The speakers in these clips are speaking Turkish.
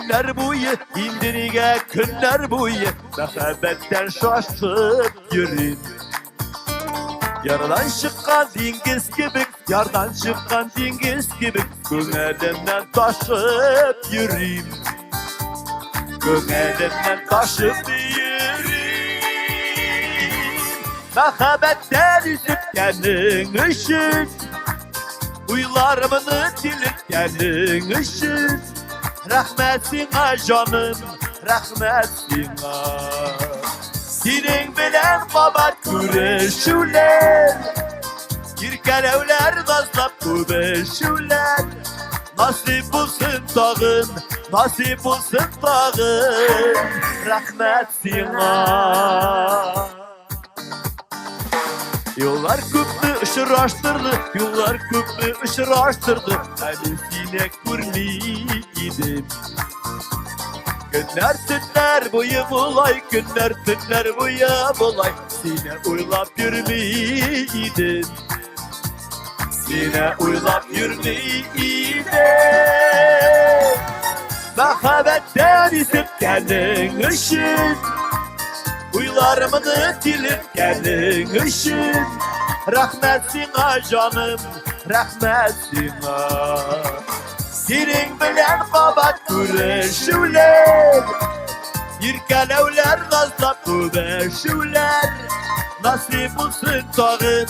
günler boyu, indirige günler boyu, muhabbetten şaşıp yürüyüm. Yardan çıkan dingiz gibi, yardan çıkan dingiz gibi, gönlümden taşıp yürüyüm. Gönlümden taşıp yürüyüm. Muhabbetten üzüp kendin için, uylarımını dilip kendin için. Rahmetina canım, rahmetina. Senin bilen baba güreşüler, girkelevler nazlap güreşüler. Nasip olsun dağın, nasip olsun dağın, rahmetina. Yollar köprü ışıraştırdı, yollar köprü ışıraştırdı. Hani sine kurmiydim. Günler tünler boyu bulay, günler tünler boyu bulay. Sine uylap yürümeydim. Sine uylap yürümeydim. Muhabbetten isip kendin için, uylarımını dilip kendin için. Rahmetina canım, rahmetina. Senin bilen baba güreşüler, yirkelevler nazlap güreşüler. Nasip olsun dağın,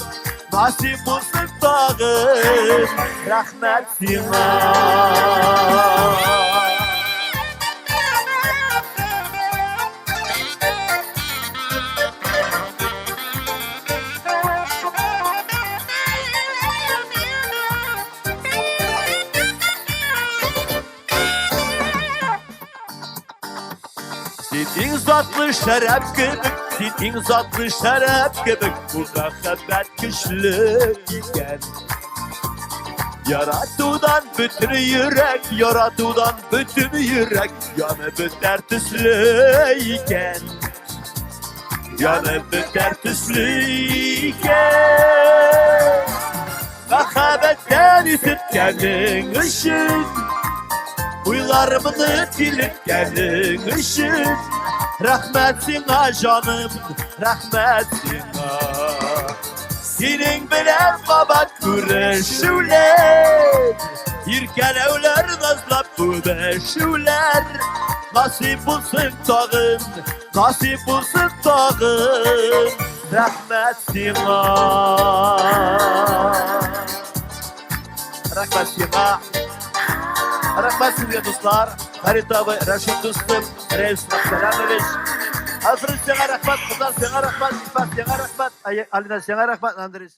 nasip olsun dağın, rahmetina. Sitin zatlı şeref gibi, sitin zatlı şeref gibi, bu muhabbet güçlü iken. Yaratıdan bütün yürek, yaratıdan bütün yürek, yanı biter tüslü iken. Yanı biter tüslü iken. Muhabbetten isip kendin için, uylarımını dilip kendin için. Rahmetina canım, rahmetina. Senin bilen baba güreşüler, yirkelevler nazlap güreşüler. Nasip olsun dağın, nasip olsun dağın, rahmetina. Rahmetina. Rahmet sevgili dostlar, Halit abi, Raşit dostum, Reis Selamович. Alfred sana rahmet, Kızlar sana rahmet, İfat sana rahmet, Ali'den sana rahmet, Andres.